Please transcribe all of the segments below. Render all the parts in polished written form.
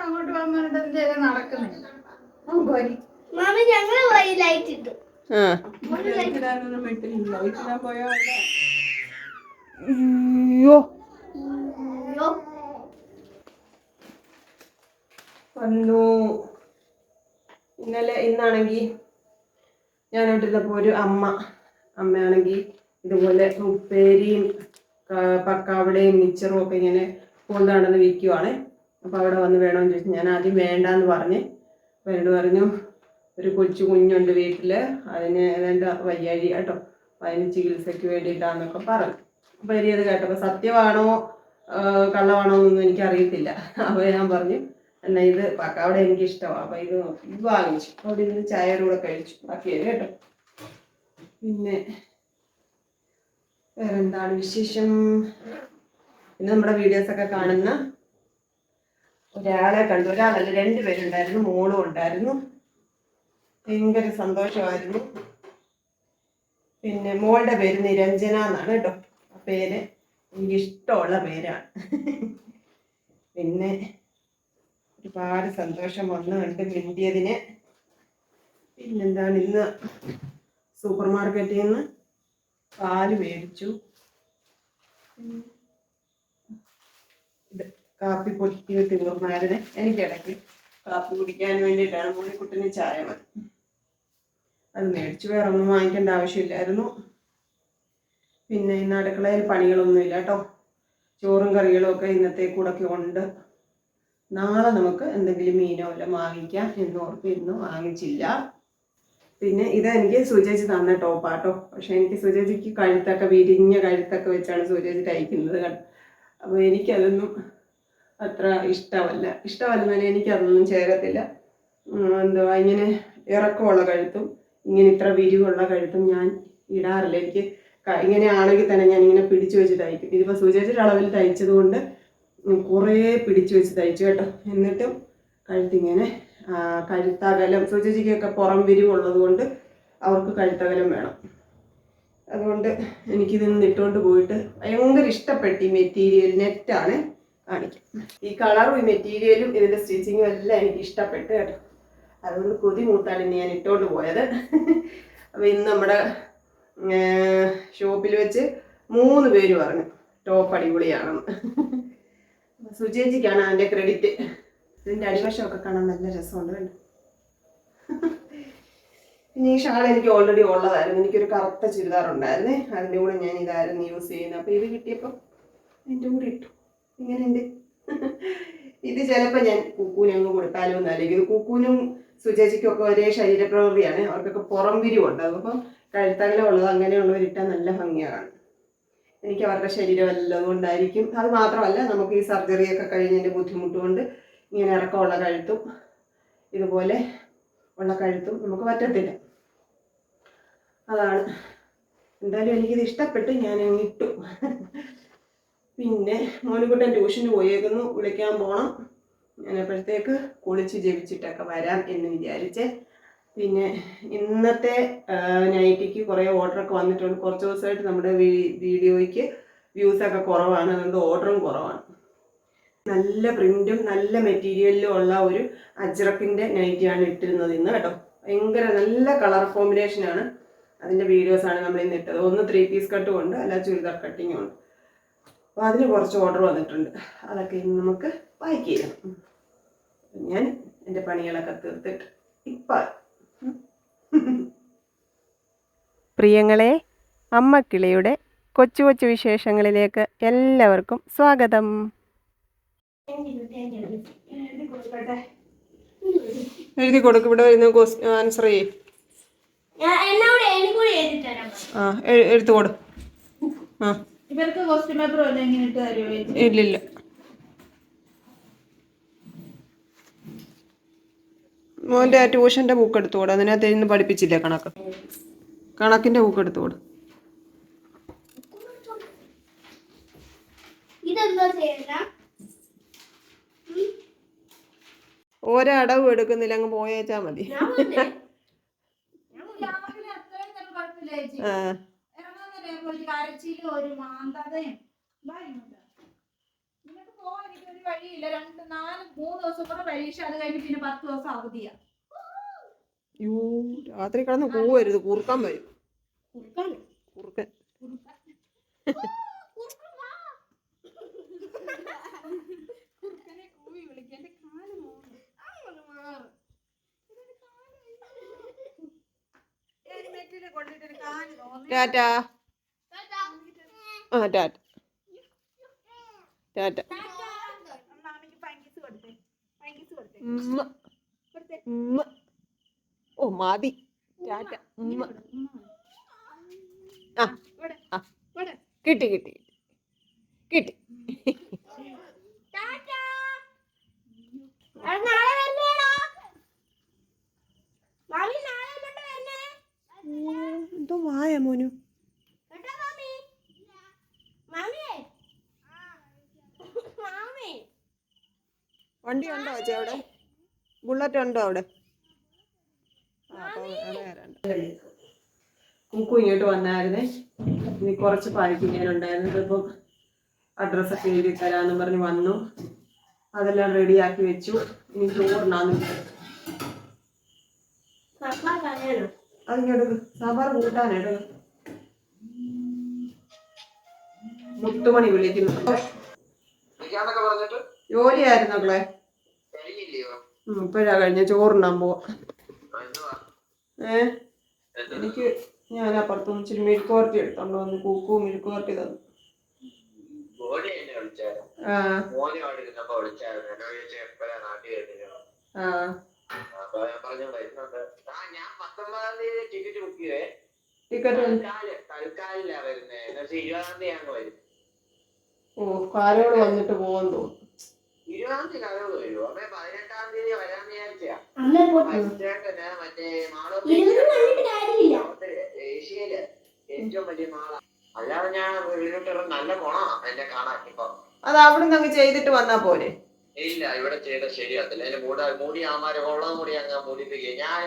അങ്ങോട്ട് പോകാൻ നടക്കുന്നില്ല. മാമി ഞങ്ങള് പോയി ലൈറ്റ് ഇട്ടു. വന്നു. ഇന്നാണെങ്കിൽ ഞാനോട്ടിരുന്നപ്പോൾ ഒരു അമ്മയാണെങ്കിൽ ഇതുപോലെ ഉപ്പേരിയും പക്കാവടയും മിച്ചറും ഒക്കെ ഇങ്ങനെ കൊണ്ടാണെന്ന് വിൽക്കുവാണ്. അപ്പോൾ അവിടെ വന്ന് വേണമെന്ന് ചോദിച്ചു. ഞാൻ ആദ്യം വേണ്ടാന്ന് പറഞ്ഞ്. അപ്പോൾ എന്നോട് പറഞ്ഞു ഒരു കൊച്ചു കുഞ്ഞുണ്ട് വീട്ടിൽ, അതിന് ഏതാണ്ട് വയ്യാഴി കേട്ടോ, അപ്പം അതിന് ചികിത്സയ്ക്ക് വേണ്ടിയിട്ടാന്നൊക്കെ പറഞ്ഞു. അപ്പോൾ അത് കേട്ടപ്പോൾ സത്യമാണോ കള്ളമാണോ എന്നൊന്നും എനിക്കറിയത്തില്ല. അപ്പോൾ ഞാൻ പറഞ്ഞു എന്നാൽ ഇത് പക്കാവട എനിക്കിഷ്ടമാണ്, അപ്പോൾ ഇത് വാങ്ങിച്ചു. അവിടെ ഇരുന്ന് ചായയുടെ കൂടെ കഴിച്ചു. ബാക്കിയത് കേട്ടോ. പിന്നെ വേറെന്താണ് വിശേഷം? പിന്നെ നമ്മുടെ വീഡിയോസൊക്കെ കാണുന്ന ഒരാളെ കണ്ടു. ഒരാളല്ല, 2 പേരുണ്ടായിരുന്നു. മോളും ഉണ്ടായിരുന്നു. ഭയങ്കര സന്തോഷമായിരുന്നു. പിന്നെ മോളുടെ പേര് നിരഞ്ജന എന്നാണ് കേട്ടോ. ആ പേര് എനിക്കിഷ്ടമുള്ള പേരാണ്. പിന്നെ ഒരുപാട് സന്തോഷം വന്ന് കണ്ട് മിണ്ടിയതിന്. പിന്നെന്താണ്, ഇന്ന് സൂപ്പർ മാർക്കറ്റിൽ നിന്ന് പാല് മേടിച്ചു. ഇത് കാപ്പി പൊട്ടി തീർന്നായിരുന്നു. എനിക്കിടയ്ക്ക് കാപ്പി കുടിക്കാൻ വേണ്ടിയിട്ടാണ്. മോളിക്കുട്ടിന് ചായ മതി, അത് മേടിച്ചു. വേറെ ഒന്നും വാങ്ങിക്കേണ്ട ആവശ്യമില്ലായിരുന്നു. പിന്നെ ഇന്ന് അടുക്കളയിൽ പണികളൊന്നുമില്ല കേട്ടോ. ചോറും കറികളും ഒക്കെ ഇന്നത്തേക്കൂടൊക്കെ ഉണ്ട്. നാളെ നമുക്ക് എന്തെങ്കിലും മീനോ വല്ലതും വാങ്ങിക്കാം എന്നോർത്ത് ഇന്ന് വാങ്ങിച്ചില്ല. പിന്നെ ഇത് എനിക്ക് സുചേച്ചി തന്ന ടോപ്പാട്ടോ. പക്ഷെ എനിക്ക് സുചേച്ചിക്ക് കഴുത്തൊക്കെ വിരിഞ്ഞ കഴുത്തൊക്കെ വെച്ചാണ് സുചേച്ചി തയ്ക്കുന്നത്. അപ്പോൾ എനിക്കതൊന്നും അത്ര ഇഷ്ടമല്ലെന്നല്ല, എനിക്കതൊന്നും ചേരത്തില്ല. എന്തുവാ ഇങ്ങനെ ഇറക്കമുള്ള കഴുത്തും ഇങ്ങനെ ഇത്ര വിരിവുള്ള കഴുത്തും ഞാൻ ഇടാറില്ല. എനിക്ക് ഇങ്ങനെ ആണെങ്കിൽ തന്നെ ഞാൻ ഇങ്ങനെ പിടിച്ചു വെച്ച് തയ്ക്കും. ഇതിപ്പോൾ സുചേച്ചിയുടെ അളവിൽ തയ്ച്ചത് കൊണ്ട് കുറേ പിടിച്ചു വെച്ച് തയ്ച്ചു കേട്ടോ. എന്നിട്ടും കഴുത്തിങ്ങനെ കഴുത്തകലം, സുചേച്ചിക്കൊക്കെ പുറം വിരിവുള്ളത് കൊണ്ട് അവർക്ക് കഴുത്തകലം വേണം. അതുകൊണ്ട് എനിക്കിതൊന്നും ഇട്ടുകൊണ്ട് പോയിട്ട് ഭയങ്കര ഇഷ്ടപ്പെട്ടു. ഈ മെറ്റീരിയൽ നെറ്റാണ് കാണിക്കും. ഈ കളറും ഈ മെറ്റീരിയലും ഇതിൻ്റെ സ്റ്റിച്ചിങ്ങും എല്ലാം എനിക്ക് ഇഷ്ടപ്പെട്ടു കേട്ടോ. അതുകൊണ്ട് കൊതി മൂത്താണ് ഇന്ന് ഞാൻ ഇട്ടുകൊണ്ട് പോയത്. അപ്പോൾ ഇന്ന് നമ്മുടെ ഷോപ്പിൽ വെച്ച് 3 പേര് പറഞ്ഞു ടോപ്പ് അടിപൊളിയാണെന്ന്. സുചേച്ചിക്കാണ് അതിൻ്റെ ക്രെഡിറ്റ്. ഇതിൻ്റെ അടിവശമൊക്കെ കാണാൻ നല്ല രസമുണ്ട് കണ്ടു. പിന്നെ ഈ ഷാൾ എനിക്ക് ഓൾറെഡി ഉള്ളതായിരുന്നു. എനിക്കൊരു കറുത്ത ചുരിദാറുണ്ടായിരുന്നേ, അതിൻ്റെ കൂടെ ഞാൻ ഇതായിരുന്നു യൂസ് ചെയ്യുന്നത്. അപ്പോൾ ഇത് കിട്ടിയപ്പോൾ എൻ്റെ കൂടെ ഇട്ടു. ഇങ്ങനെയുണ്ട്. ഇത് ചിലപ്പോൾ ഞാൻ കുക്കൂന് അങ്ങ് കൊടുത്താലോ എന്നാലേക്ക്. ഇത് കുക്കൂനും സുചേച്ചിക്കും ഒക്കെ ഒരേ ശരീരപ്രകൃതിയാണ്. അവർക്കൊക്കെ പുറം വിരിവുണ്ട്. അപ്പം കഴുത്തകലം ഉള്ളത് അങ്ങനെയുള്ളവരിട്ടാൽ നല്ല ഭംഗിയാണ്. എനിക്ക് അവരുടെ ശരീരം അതുകൊണ്ടായിരിക്കും. അത് മാത്രമല്ല, നമുക്ക് ഈ സർജറിയൊക്കെ കഴിഞ്ഞതിൻ്റെ ബുദ്ധിമുട്ട് കൊണ്ട് ഇങ്ങനെ ഇറക്കമുള്ള കഴുത്തും ഇതുപോലെ ഉള്ള കഴുത്തും നമുക്ക് പറ്റത്തില്ല. അതാണ്. എന്തായാലും എനിക്കിത് ഇഷ്ടപ്പെട്ട് ഞാൻ ഇട്ടു. പിന്നെ മോനുകുട്ടൻ ട്യൂഷന് പോയേക്കുന്നു, വിളിക്കാൻ പോകണം. ഞാനപ്പോഴത്തേക്ക് കുളിച്ച് ജപിച്ചിട്ടൊക്കെ വരാം എന്ന് വിചാരിച്ച്. പിന്നെ ഇന്നത്തെ നൈറ്റിക്ക് കുറേ ഓർഡറൊക്കെ വന്നിട്ടുണ്ട്. കുറച്ച് ദിവസമായിട്ട് നമ്മുടെ വീഡിയോയ്ക്ക് വ്യൂസൊക്കെ കുറവാണ്, അതുകൊണ്ട് ഓർഡറും കുറവാണ്. നല്ല പ്രിൻറ്റും നല്ല മെറ്റീരിയലിലും ഉള്ള ഒരു അജ്രക്കിൻ്റെ നൈറ്റിയാണ് ഇട്ടിരുന്നത് ഇന്ന് കേട്ടോ. ഭയങ്കര നല്ല കളർ കോമ്പിനേഷനാണ്. അതിൻ്റെ വീഡിയോസാണ് നമ്മൾ ഇന്ന് ഇട്ടത്. ഒന്ന് 3 പീസ് കട്ടും ഉണ്ട്, അല്ല ചുരിദാർ കട്ടിങ്ങും ഉണ്ട്. അപ്പോൾ അതിന് കുറച്ച് ഓർഡർ വന്നിട്ടുണ്ട്. അതൊക്കെ ഇന്ന് നമുക്ക് പാക്ക് ചെയ്യണം. ഞാൻ എൻ്റെ പണികളൊക്കെ തീർത്തിട്ട് ഇപ്പം. പ്രിയങ്ങളെ, അമ്മക്കിളിയുടെ കൊച്ചു കൊച്ചു വിശേഷങ്ങളിലേക്ക് എല്ലാവർക്കും സ്വാഗതം. എഴുതി കൊടുക്കും. ഇവിടെ വരുന്ന ആൻസർ ചെയ്യും. എടുത്തു കൊടു. ഇവർക്ക് ക്വസ്റ്റ്യൻ പേപ്പർ ഇല്ലില്ല. മോൻ്റെ ആ ട്യൂഷൻ്റെ ബുക്ക് എടുത്തുകൂടെ? അതിനകത്ത് ഇന്ന് പഠിപ്പിച്ചില്ലേ കണക്കിൻ്റെ ബുക്ക് എടുത്തുകൂടെ? ഒരടവും എടുക്കുന്നില്ല, അങ്ങ് പോയേച്ചാ മതി. വഴിയില്ല. 3 ദിവസം കൂടെ പരീക്ഷ, അത് കഴിഞ്ഞ് പിന്നെ 10 ദിവസം അവധിയാ. അയ്യോ, രാത്രി കിടന്ന് പോവരുത്, കൂർക്കാൻ വരും. കുറുക്കൻ ടാറ്റാ. ആ ടാറ്റ ടാറ്റ. ഉമ്മ. ഉമ്മ. ഓ മതി, ടാറ്റ. ഉമ്മ. ആ ആ കിട്ടി കിട്ടി കിട്ടി. എന്തോ വായ മോനു. വണ്ടി ഉണ്ടോ ചേച്ചി അവിടെ? ബുള്ളറ്റ് ഉണ്ടോ അവിടെ? കുക്കു ഇങ്ങോട്ട് വന്നായിരുന്നേ. ഇനി കുറച്ച് പാലിക്കാനുണ്ടായിരുന്നു. ഇതിപ്പം അഡ്രസ്സൊക്കെ എഴുതി തരാമെന്ന് പറഞ്ഞ് വന്നു. അതെല്ലാം റെഡിയാക്കി വെച്ചു. ഇനി ചോറിനാന്ന് അതിങ്ങോട്ട് സാമ്പാർ കൂട്ടാനെടുക്കും. മുത്തുമണി വിളിക്കുന്നു. ജോലിയായിരുന്നു മക്കളെ. ഇപ്പഴാ കഴിഞ്ഞ. ചോറിനാൻ പോവാ. എനിക്ക് ഞാൻ അപ്പുറത്തുനിന്ന് ഇച്ചിരി മെഴുക്കുവരട്ടി എടുത്തോണ്ട് വന്ന് കൂക്കു മെഴുക്കുവരട്ടി തന്നു. ഓ, കാരോട് വന്നിട്ട് പോകാൻ തോന്നുന്നു. 20-ാം തീയതി കഥകൾ വരുമോ? അപ്പൊ 18-ാം തീയതി വരാൻ വിചാരിച്ചാ. ഏഷ്യയില് ഏറ്റവും വലിയ മാള. അല്ലാതെ ഞാൻ വീട്ടിലുള്ള നല്ല ഗുണ എന്നെ കാണാൻ. ഇപ്പൊ അത് അവിടുന്ന് അങ്ങ് ചെയ്തിട്ട് വന്നാ പോരെ? ഇല്ല, ഇവിടെ ചെയ്ത ശരിയാത്തില്ല. അതിന്റെ മുടി ആമാര് ഉള്ള മുടി അങ്ങ് മുടിപ്പിക്കുക. ഞാൻ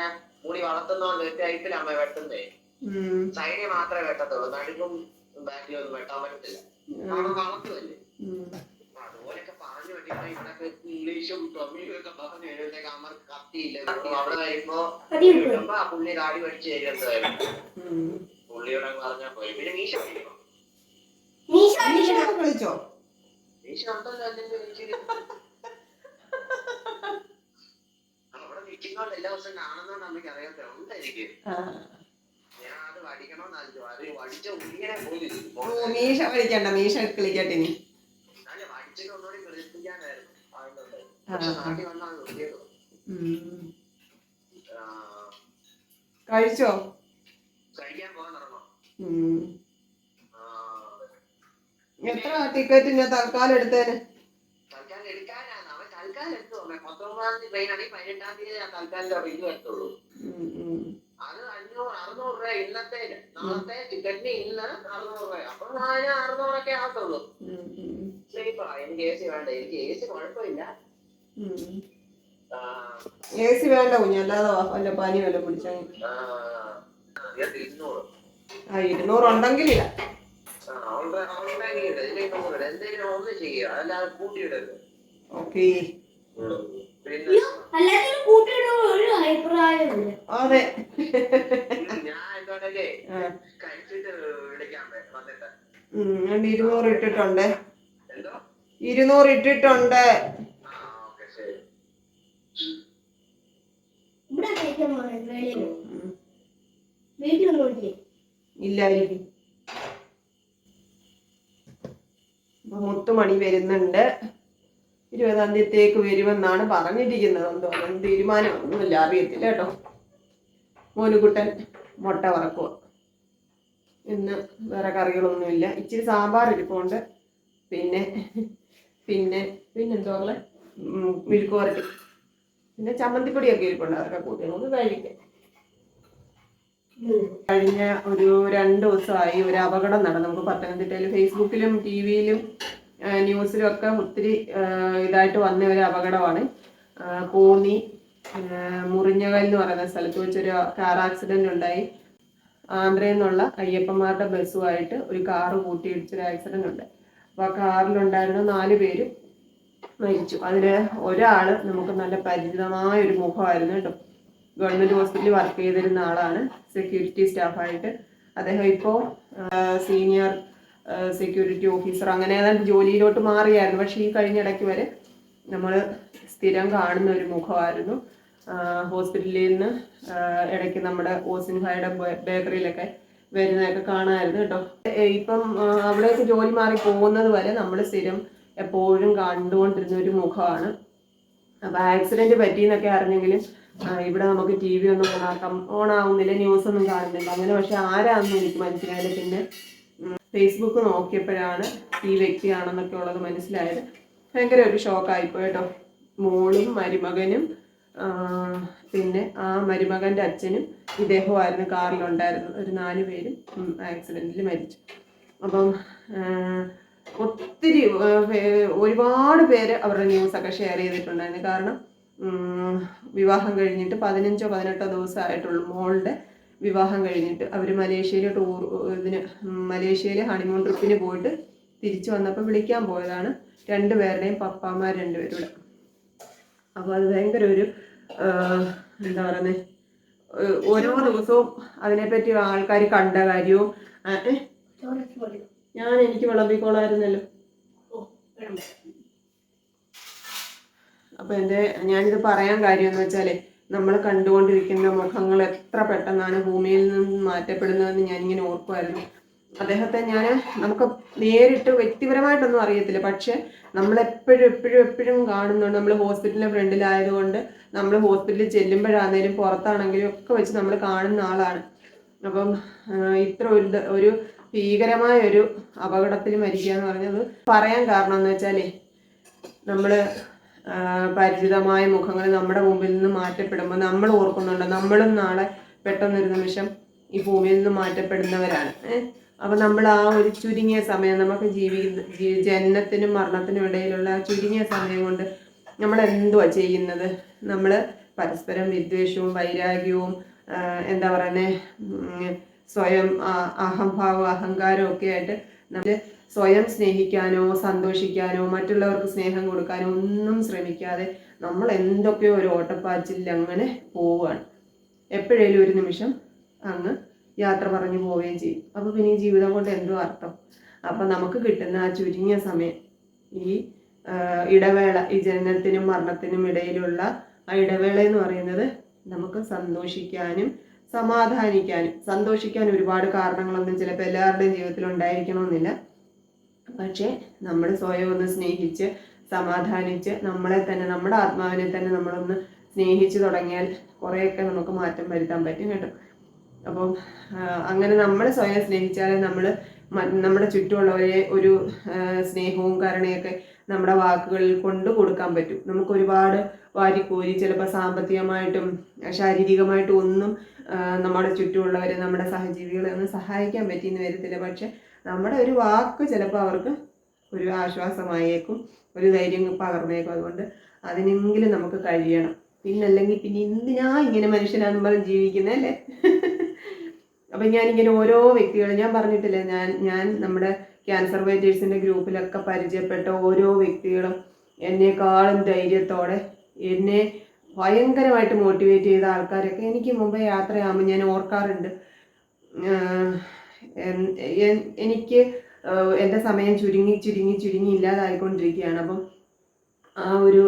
മുടി വളർത്തുന്നോണ്ട് ടൈപ്പിൽ അമ്മ വെട്ടുന്നേ. സൈഡിൽ മാത്രമേ വെട്ടത്തുള്ളൂ, നടുക്കും ബാക്കിലും ഒന്നും വെട്ടാൻ പറ്റത്തില്ല. അവിടെ വളർത്തുമല്ലേ. അതുപോലൊക്കെ പറഞ്ഞു വെട്ടിപ്പോ ഇവിടൊക്കെ ഇംഗ്ലീഷും തമിഴും ഒക്കെ പറഞ്ഞു എഴുതിയൊക്കെ അമ്മക്ക് കത്തിയില്ല. അവിടെ വരുമ്പോ ആ പുള്ളി കാടി പഠിച്ച് എഴുതുന്നതായിരുന്നു. പുള്ളിയോടെ പറഞ്ഞാ പോയി. പിന്നെ മീശ വിളിച്ചോ? മീശ ഉണ്ടല്ലോ. അവിടെ നിൽക്കുന്നോണ്ട് എല്ലാ ദിവസം കാണുന്നോണ്ട് അമ്മയ്ക്ക് അറിയാത്ത ഉണ്ട് എനിക്ക്. ഞാൻ അത് വടിക്കണോന്നായിരുന്നു. അത് വടിച്ച ഉള്ളിങ്ങനെ പോയി. മീശ വിളിക്കണ്ട, മീശ കളിക്കട്ടെ. ഇനി വടിച്ചൊക്കെ ഒന്നുകൂടി പ്രദർശിപ്പിക്കാനായിരുന്നു. പക്ഷെ നാട്ടിൽ വന്നാൽ നിർത്തിയത്. കഴിച്ചോ? കഴിക്കാൻ പോകാൻ തുടങ്ങണം. എത്ര ടിക്കറ്റിന് തൽക്കാലം എടുത്തേന്? തൽക്കാലം എടുക്കാനാണ് അവൻ. തൽക്കാലം എടുത്തു. 19-ാം തീയതി ട്രെയിനാണെങ്കിൽ 18-ാം തീയതി ഞാൻ തൽക്കാലം ഇത് എടുത്തുള്ളൂ. അത് 600 രൂപ ഇന്നത്തേന്. നാളത്തെ ടിക്കറ്റിന് ഇന്ന് 600 രൂപ. അപ്പൊ 600 ആകത്തുള്ളൂ. സ്ലീപ്പറാ. എനിക്ക് AC വേണ്ട. എനിക്ക് AC കുഴപ്പമില്ല. AC വേണ്ട കുഞ്ഞ്, അല്ലാതെ വല്ല പനി വല്ല പിടിച്ചാൽ 200 ഉണ്ടെങ്കിലില്ല. ഓക്കേ. അതെ. ഞാൻ 200 ഇട്ടിട്ടുണ്ട്. 200 ഇട്ടിട്ടുണ്ട്. ഇല്ലായിരിക്കും. മുത്തുമണി വരുന്നുണ്ട്. 20-ാം തീയതിക്ക് വരുമെന്നാണ് പറഞ്ഞിരിക്കുന്നത്. എന്തോ തീരുമാനം ഒന്നുമില്ല, അറിയത്തില്ല കേട്ടോ. മോനുകുട്ടൻ മുട്ട വറക്കുക. ഇന്ന് വേറെ കറികളൊന്നുമില്ല. ഇച്ചിരി സാമ്പാർ ഇരിപ്പുണ്ട്. പിന്നെന്തോ മെഴുക്കുവരട്ടി, പിന്നെ ചമ്മന്തിപ്പൊടിയൊക്കെ ഇരിപ്പുണ്ട്. അതൊക്കെ കൂട്ടി നമുക്ക് കഴിക്കാം. കഴിഞ്ഞ ഒരു 2 ദിവസമായി ഒരു അപകടം നടന്നു. നമുക്ക് പത്തനംതിട്ടയിൽ ഫേസ്ബുക്കിലും TV-യിലും ന്യൂസിലും ഒക്കെ ഒത്തിരി ഇതായിട്ട് വന്ന ഒരു അപകടമാണ്. കോന്നി മുറിഞ്ഞകൽ എന്ന് പറയുന്ന സ്ഥലത്ത് വെച്ചൊരു കാർ ആക്സിഡന്റ് ഉണ്ടായി. ആന്ധ്രയിൽ നിന്നുള്ള അയ്യപ്പന്മാരുടെ ബസ്സുമായിട്ട് ഒരു കാറ് കൂട്ടിയിടിച്ചൊരു ആക്സിഡന്റ് ഉണ്ട്. അപ്പോൾ ആ കാറിലുണ്ടായിരുന്ന 4 പേരും മരിച്ചു. അതിൽ ഒരാൾ നമുക്ക് നല്ല പരിചിതമായ ഒരു മുഖമായിരുന്നു കേട്ടോ. ഗവൺമെൻറ് ഹോസ്പിറ്റലിൽ വർക്ക് ചെയ്തിരുന്ന ആളാണ്, സെക്യൂരിറ്റി സ്റ്റാഫായിട്ട്. അദ്ദേഹം ഇപ്പോൾ സീനിയർ സെക്യൂരിറ്റി ഓഫീസർ അങ്ങനെ ഏതാണ്ട് ജോലിയിലോട്ട് മാറിയായിരുന്നു. പക്ഷേ ഈ കഴിഞ്ഞിടയ്ക്ക് വരെ നമ്മൾ സ്ഥിരം കാണുന്ന ഒരു മുഖമായിരുന്നു. ഹോസ്പിറ്റലിൽ നിന്ന് ഇടയ്ക്ക് നമ്മുടെ ഓസിൻഫായുടെ ബേക്കറിയിലൊക്കെ വരുന്നതൊക്കെ കാണാമായിരുന്നു കേട്ടോ. ഇപ്പം അവിടേക്ക് ജോലി മാറി പോകുന്നത് വരെ നമ്മൾ സ്ഥിരം എപ്പോഴും കണ്ടുകൊണ്ടിരുന്ന ഒരു മുഖമാണ്. അപ്പം ആക്സിഡൻറ്റ് പറ്റിയെന്നൊക്കെ അറിഞ്ഞെങ്കിലും ഇവിടെ നമുക്ക് ടി വി ഒന്നും ഓണാവുന്നില്ല, ന്യൂസൊന്നും കാണുന്നില്ല അങ്ങനെ. പക്ഷെ ആരാണെന്ന് എനിക്ക് മനസ്സിലായത് പിന്നെ ഫേസ്ബുക്ക് നോക്കിയപ്പോഴാണ് ഈ വ്യക്തിയാണെന്നൊക്കെ ഉള്ളത് മനസ്സിലായത്. ഭയങ്കര ഒരു ഷോക്കായിപ്പോയി കേട്ടോ. മോളും മരുമകനും പിന്നെ ആ മരുമകൻ്റെ അച്ഛനും ഇദ്ദേഹമായിരുന്നു കാറിലുണ്ടായിരുന്നത്. ഒരു 4 പേരും ആക്സിഡൻറ്റിൽ മരിച്ചു. അപ്പം ഒത്തിരി ഒരുപാട് പേര് അവരുടെ ന്യൂസൊക്കെ ഷെയർ ചെയ്തിട്ടുണ്ടായിരുന്നു. കാരണം വിവാഹം കഴിഞ്ഞിട്ട് 15-18 ദിവസമായിട്ടുള്ളൂ മോളുടെ വിവാഹം കഴിഞ്ഞിട്ട്. അവർ മലേഷ്യയിൽ ഹണിമൂൺ ട്രിപ്പിന് പോയിട്ട് തിരിച്ചു വന്നപ്പോൾ വിളിക്കാൻ പോയതാണ്. 2 പേരുടെയും പപ്പാമാർ 2 പേരുടെ. അപ്പോൾ അത് ഭയങ്കര ഒരു എന്താ പറയുന്നത്, ഓരോ ദിവസവും അതിനെപ്പറ്റി ആൾക്കാർ കണ്ട കാര്യവും എനിക്ക് വിളമ്പിക്കോളായിരുന്നല്ലോ. അപ്പോൾ ഞാനിത് പറയാൻ കാര്യം എന്ന് വെച്ചാൽ നമ്മൾ കണ്ടുകൊണ്ടിരിക്കുന്ന മുഖങ്ങൾ എത്ര പെട്ടെന്നാണ് ഭൂമിയിൽ നിന്ന് മാറ്റപ്പെടുന്നതെന്ന് ഞാനിങ്ങനെ ഓർക്കുമായിരുന്നു. അദ്ദേഹത്തെ നമുക്ക് നേരിട്ട് വ്യക്തിപരമായിട്ടൊന്നും അറിയത്തില്ല, പക്ഷെ നമ്മളെപ്പോഴും കാണുന്നുണ്ട്. നമ്മൾ ഹോസ്പിറ്റലിൻ്റെ ഫ്രണ്ടിലായതുകൊണ്ട് നമ്മൾ ഹോസ്പിറ്റലിൽ ചെല്ലുമ്പോഴാണേലും പുറത്താണെങ്കിലും ഒക്കെ വെച്ച് നമ്മൾ കാണുന്ന ആളാണ്. അപ്പം ഇത്ര ഒരു ഭീകരമായ ഒരു അപകടത്തിൽ മരിക്കുക എന്ന് പറഞ്ഞത് പറയാൻ കാരണം എന്ന് വെച്ചാലേ, നമ്മൾ പരിചിതമായ മുഖങ്ങൾ നമ്മുടെ മുമ്പിൽ നിന്ന് മാറ്റപ്പെടുമ്പോൾ നമ്മൾ ഓർക്കുന്നുണ്ട് നമ്മളും നാളെ പെട്ടെന്നൊരു നിമിഷം ഈ ഭൂമിയിൽ നിന്ന് മാറ്റപ്പെടുന്നവരാണ്. അപ്പം നമ്മൾ ആ ഒരു ചുരുങ്ങിയ സമയം, നമുക്ക് ജനനത്തിനും മരണത്തിനും ഇടയിലുള്ള ആ ചുരുങ്ങിയ സമയം കൊണ്ട് നമ്മൾ എന്തുവാ ചെയ്യുന്നത്? നമ്മൾ പരസ്പരം വിദ്വേഷവും വൈരാഗ്യവും എന്താ പറയുന്നത്, സ്വയം അഹംഭാവം അഹങ്കാരവും ഒക്കെ ആയിട്ട് നമ്മൾ സ്വയം സ്നേഹിക്കാനോ സന്തോഷിക്കാനോ മറ്റുള്ളവർക്ക് സ്നേഹം കൊടുക്കാനോ ഒന്നും ശ്രമിക്കാതെ നമ്മൾ എന്തൊക്കെയോ ഒരു ഓട്ടപ്പാച്ചിൽ അങ്ങനെ പോവുകയാണ്. എപ്പോഴേലും ഒരു നിമിഷം അങ്ങ് യാത്ര പറഞ്ഞു പോവുകയും ചെയ്യും. അപ്പോൾ പിന്നെ ഈ ജീവിതം കൊണ്ട് എന്തോ അർത്ഥം? അപ്പം നമുക്ക് കിട്ടുന്ന ആ ചുരുങ്ങിയ സമയം, ഈ ഇടവേള, ഈ ജനനത്തിനും മരണത്തിനും ഇടയിലുള്ള ആ ഇടവേള എന്ന് പറയുന്നത് നമുക്ക് സന്തോഷിക്കാനും സമാധാനിക്കാനും. സന്തോഷിക്കാൻ ഒരുപാട് കാരണങ്ങളൊന്നും ചിലപ്പോൾ എല്ലാവരുടെയും ജീവിതത്തിൽ ഉണ്ടായിരിക്കണമെന്നില്ല. പക്ഷേ നമ്മൾ സ്വയം ഒന്ന് സ്നേഹിച്ച് സമാധാനിച്ച് നമ്മളെ തന്നെ, നമ്മുടെ ആത്മാവിനെ തന്നെ നമ്മളൊന്ന് സ്നേഹിച്ച് തുടങ്ങിയാൽ കുറേയൊക്കെ നമുക്ക് മാറ്റം വരുത്താൻ പറ്റും കേട്ടോ. അപ്പം അങ്ങനെ നമ്മൾ സ്വയം സ്നേഹിച്ചാൽ നമ്മുടെ ചുറ്റുമുള്ളവരെ ഒരു സ്നേഹവും കരുണയൊക്കെ നമ്മുടെ വാക്കുകളിൽ കൊണ്ട് കൊടുക്കാൻ പറ്റും. നമുക്ക് ഒരുപാട് വാരിക്കോരി ചിലപ്പോൾ സാമ്പത്തികമായിട്ടും ശാരീരികമായിട്ടും ഒന്നും നമ്മുടെ ചുറ്റുമുള്ളവരെ, നമ്മുടെ സഹജീവികളെ ഒന്നും സഹായിക്കാൻ പറ്റിയെന്ന് വരത്തില്ല. പക്ഷെ നമ്മുടെ ഒരു വാക്ക് ചിലപ്പോൾ അവർക്ക് ഒരു ആശ്വാസമായേക്കും, ഒരു ധൈര്യം പകർന്നേക്കും. അതുകൊണ്ട് അതിനെങ്കിലും നമുക്ക് കഴിയണം. പിന്നല്ലെങ്കിൽ പിന്നെ എന്തിനാ ഇങ്ങനെ മനുഷ്യനാണെന്ന് പറഞ്ഞ് ജീവിക്കുന്നതല്ലേ? അപ്പം ഞാനിങ്ങനെ ഓരോ വ്യക്തികളും, ഞാൻ പറഞ്ഞിട്ടില്ലേ, ഞാൻ നമ്മുടെ ക്യാൻസർ ഫൈറ്റേഴ്സിൻ്റെ ഗ്രൂപ്പിലൊക്കെ പരിചയപ്പെട്ട ഓരോ വ്യക്തികളും എന്നെക്കാളും ധൈര്യത്തോടെ എന്നെ ഭയങ്കരമായിട്ട് മോട്ടിവേറ്റ് ചെയ്ത ആൾക്കാരൊക്കെ എനിക്ക് മുമ്പേ യാത്രയാകുമ്പോൾ ഞാൻ ഓർക്കാറുണ്ട്. എനിക്ക് എൻ്റെ സമയം ചുരുങ്ങി ഇല്ലാതായിക്കൊണ്ടിരിക്കുകയാണ്. അപ്പം ആ ഒരു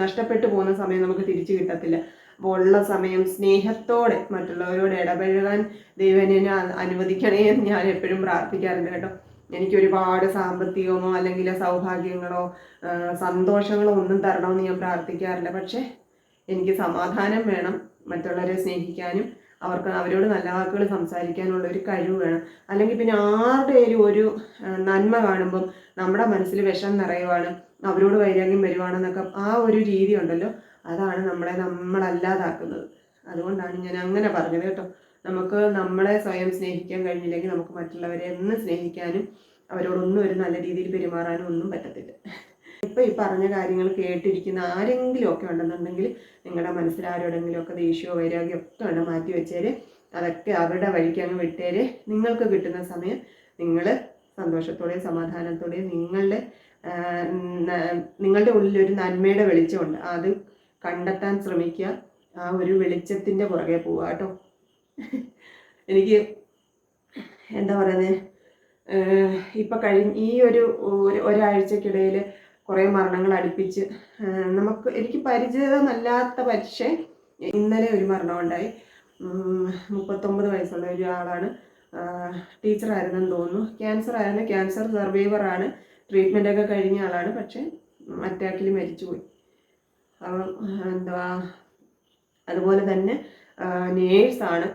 നഷ്ടപ്പെട്ടു പോകുന്ന സമയം നമുക്ക് തിരിച്ചു കിട്ടത്തില്ല. അപ്പോൾ ഉള്ള സമയം സ്നേഹത്തോടെ മറ്റുള്ളവരോട് ഇടപഴകാൻ ദൈവം എന്നെ അനുവദിക്കണേ എന്ന് ഞാൻ എപ്പോഴും പ്രാർത്ഥിക്കാറുണ്ട് കേട്ടോ. എനിക്കൊരുപാട് സാമ്പത്തികമോ അല്ലെങ്കിൽ സൗഭാഗ്യങ്ങളോ സന്തോഷങ്ങളോ ഒന്നും തരണമെന്ന് ഞാൻ പ്രാർത്ഥിക്കാറില്ല. പക്ഷേ എനിക്ക് സമാധാനം വേണം, മറ്റുള്ളവരെ സ്നേഹിക്കാനും അവരോട് നല്ല വാക്കുകൾ സംസാരിക്കാനുള്ള ഒരു കഴിവ് വേണം. അല്ലെങ്കിൽ പിന്നെ ആരുടെയും ഒരു നന്മ കാണുമ്പം നമ്മുടെ മനസ്സിൽ വിഷം നിറയുവാണ്, അവരോട് വൈരാഗ്യം വരുവാണെന്നൊക്കെ ആ ഒരു രീതി ഉണ്ടല്ലോ, അതാണ് നമ്മളല്ലാതാക്കുന്നത്. അതുകൊണ്ടാണ് ഞാൻ അങ്ങനെ പറഞ്ഞത് കേട്ടോ. നമുക്ക് നമ്മളെ സ്വയം സ്നേഹിക്കാൻ കഴിഞ്ഞില്ലെങ്കിൽ നമുക്ക് മറ്റുള്ളവരെ എന്ന് സ്നേഹിക്കാനും അവരോടൊന്നും ഒരു നല്ല രീതിയിൽ പെരുമാറാനും ഒന്നും പറ്റത്തില്ല. ഇപ്പം ഈ പറഞ്ഞ കാര്യങ്ങൾ കേട്ടിരിക്കുന്ന ആരെങ്കിലും ഒക്കെ ഉണ്ടെന്നുണ്ടെങ്കിൽ നിങ്ങളുടെ മനസ്സിൽ ആരോടെങ്കിലും ഒക്കെ ദേഷ്യമോ വൈരാഗ്യം ഒക്കെ ഉണ്ട്, മാറ്റി വെച്ചേര്. അതൊക്കെ അവരുടെ വഴിക്ക് അങ്ങ് വിട്ടേര്. നിങ്ങൾക്ക് കിട്ടുന്ന സമയം നിങ്ങൾ സന്തോഷത്തോടെയും സമാധാനത്തോടെയും നിങ്ങളുടെ നിങ്ങളുടെ ഉള്ളിൽ ഒരു നന്മയുടെ വെളിച്ചമുണ്ട്, അത് കണ്ടെത്താൻ ശ്രമിക്കുക. ആ ഒരു വെളിച്ചത്തിൻ്റെ പുറകെ പോവുക കേട്ടോ. എനിക്ക് എന്താ പറയുന്നത്, ഇപ്പം ഈ ഒരാഴ്ചക്കിടയിൽ കുറേ മരണങ്ങൾ അടുപ്പിച്ച് എനിക്ക് പരിചിതമല്ലാത്ത, പക്ഷേ ഇന്നലെ ഒരു മരണം ഉണ്ടായി. 39 വയസ്സുള്ള ഒരാളാണ്. ടീച്ചറായിരുന്നെന്ന് തോന്നുന്നു. ക്യാൻസർ സർവൈവറാണ്. ട്രീറ്റ്മെൻറ്റൊക്കെ കഴിഞ്ഞ ആളാണ്. പക്ഷേ അറ്റാക്കിൽ മരിച്ചുപോയി. അപ്പം അതുപോലെ തന്നെ നേഴ്സാണ്.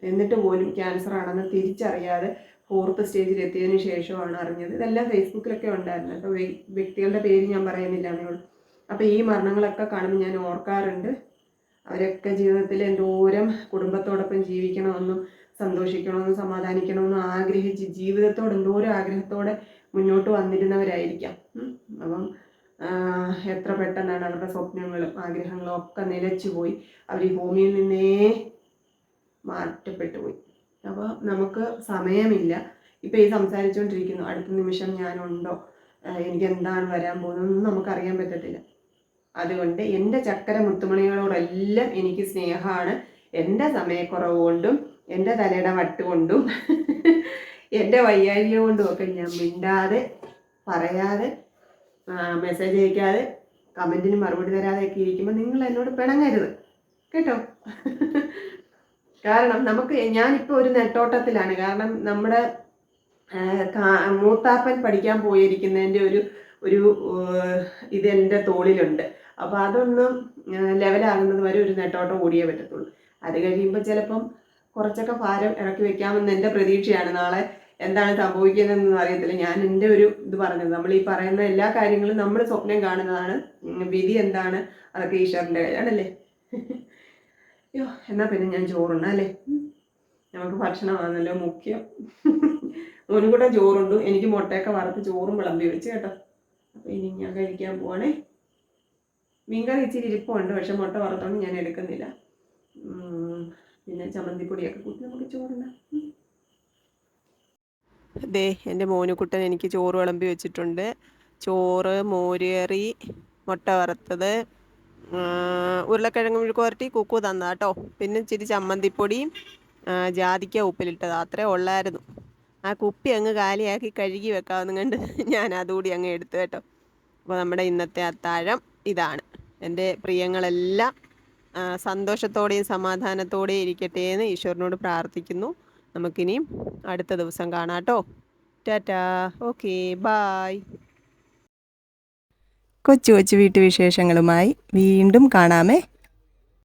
എന്നിട്ട് പോലും ക്യാൻസർ ആണെന്ന് തിരിച്ചറിയാതെ 4th സ്റ്റേജിൽ എത്തിയതിന് ശേഷമാണ് അറിഞ്ഞത്. ഇതെല്ലാം ഫേസ്ബുക്കിലൊക്കെ ഉണ്ടായിരുന്നു. അപ്പോൾ വ്യക്തികളുടെ പേര് ഞാൻ പറയുന്നില്ല എന്നേ ഉള്ളൂ. അപ്പോൾ ഈ മരണങ്ങളൊക്കെ കാണുമ്പോൾ ഞാൻ ഓർക്കാറുണ്ട്. അവരൊക്കെ ജീവിതത്തിൽ എന്തോരം കുടുംബത്തോടൊപ്പം ജീവിക്കണമെന്നും സന്തോഷിക്കണമെന്നും സമാധാനിക്കണമെന്നും ആഗ്രഹിച്ച് ജീവിതത്തോട് എന്തോരം ആഗ്രഹത്തോടെ മുന്നോട്ട് വന്നിരുന്നവരായിരിക്കാം. അപ്പം എത്ര പെട്ടെന്നാണ് അവരുടെ സ്വപ്നങ്ങളും ആഗ്രഹങ്ങളും ഒക്കെ നിലച്ചു പോയി. അവർ ഈ ഭൂമിയിൽ നിന്നേ മാറ്റപ്പെട്ടു പോയി. അപ്പോൾ നമുക്ക് സമയമില്ല. ഇപ്പം ഈ സംസാരിച്ചുകൊണ്ടിരിക്കുന്നു, അടുത്ത നിമിഷം ഞാനുണ്ടോ, എനിക്ക് എന്താണ് വരാൻ പോകുന്നതെന്നൊന്നും നമുക്കറിയാൻ പറ്റത്തില്ല. അതുകൊണ്ട് എൻ്റെ ചക്കര മുത്തുമണികളോടെല്ലാം എനിക്ക് സ്നേഹമാണ്. എൻ്റെ സമയക്കുറവ് കൊണ്ടും എൻ്റെ തലയുടെ വട്ട് കൊണ്ടും എൻ്റെ വയ്യാഴിക കൊണ്ടും ഒക്കെ ഞാൻ മിണ്ടാതെ പറയാതെ മെസ്സേജ് അയക്കാതെ കമൻറ്റിന് മറുപടി തരാതെയൊക്കെ ഇരിക്കുമ്പോൾ നിങ്ങൾ എന്നോട് പിണങ്ങരുത് കേട്ടോ. കാരണം ഞാനിപ്പോൾ ഒരു നെട്ടോട്ടത്തിലാണ്. കാരണം നമ്മുടെ മൂത്താപ്പൻ പഠിക്കാൻ പോയിരിക്കുന്നതിൻ്റെ ഒരു ഇതെൻ്റെ തോളിലുണ്ട്. അപ്പോൾ അതൊന്നും ലെവലാകുന്നത് വരെ ഒരു നെട്ടോട്ടം ഓടിയേ പറ്റത്തുള്ളൂ. അത് കഴിയുമ്പോൾ ചിലപ്പം കുറച്ചൊക്കെ ഭാരം ഇറക്കി വെക്കാമെന്ന് എൻ്റെ പ്രതീക്ഷയാണ്. നാളെ എന്താണ് സംഭവിക്കുന്നതെന്നൊന്നും അറിയത്തില്ല. ഞാൻ എൻ്റെ ഒരു ഇത് പറഞ്ഞത്, നമ്മൾ ഈ പറയുന്ന എല്ലാ കാര്യങ്ങളും നമ്മൾ സ്വപ്നം കാണുന്നതാണ്. വിധി എന്താണ് അതൊക്കെ ഈശ്വരൻ്റെ കയ്യിലാണല്ലേ. അയ്യോ, എന്നാൽ പിന്നെ ഞാൻ ചോറുണ്ട് അല്ലേ. നമുക്ക് ഭക്ഷണമാണല്ലോ മുഖ്യം. മോനും കൂടെ ചോറുണ്ട്. എനിക്ക് മുട്ടയൊക്കെ വറുത്ത് ചോറും വിളമ്പി വെച്ച് കേട്ടോ. അപ്പോൾ ഇനി ഞാൻ കഴിക്കാൻ പോവാണേ. മീൻകറി ഇച്ചിരി ഇരിപ്പുണ്ട്, പക്ഷെ മുട്ട വറുത്തോണ്ട് ഞാൻ എടുക്കുന്നില്ല. പിന്നെ ചമ്മന്തിപ്പൊടിയൊക്കെ കൂട്ടി നമുക്ക് ചോറുണ്ടാം. ദേ എൻ്റെ മോനുകുട്ടൻ എനിക്ക് ചോറ് വിളമ്പി വെച്ചിട്ടുണ്ട്. ചോറ്, മോരുകറി, മുട്ട വറുത്തത്, ഉരുളക്കിഴങ്ങ് മെഴുക്ക് പുരട്ടി കുക്കു തന്നാ കേട്ടോ. പിന്നെ ഇച്ചിരി ചമ്മന്തിപ്പൊടിയും ജാതിക്ക ഉപ്പിലിട്ടത് അത്രേ ഉള്ളായിരുന്നു. ആ കുപ്പി അങ്ങ് കാലിയാക്കി കഴുകി വെക്കാമെന്ന് കണ്ട് ഞാൻ അതുകൂടി അങ്ങ് എടുത്തു കേട്ടോ. അപ്പോൾ നമ്മുടെ ഇന്നത്തെ അത്താഴം ഇതാണ്. എൻ്റെ പ്രിയങ്ങളെല്ലാം സന്തോഷത്തോടെയും സമാധാനത്തോടെയും ഇരിക്കട്ടെ എന്ന് ഈശ്വരനോട് പ്രാർത്ഥിക്കുന്നു. നമുക്കിനിയും അടുത്ത ദിവസം കാണാം കേട്ടോ. Tata, okay, bye. കൊച്ചു കൊച്ചു വീട്ടുവിശേഷങ്ങളുമായി വീണ്ടും കാണാമേ.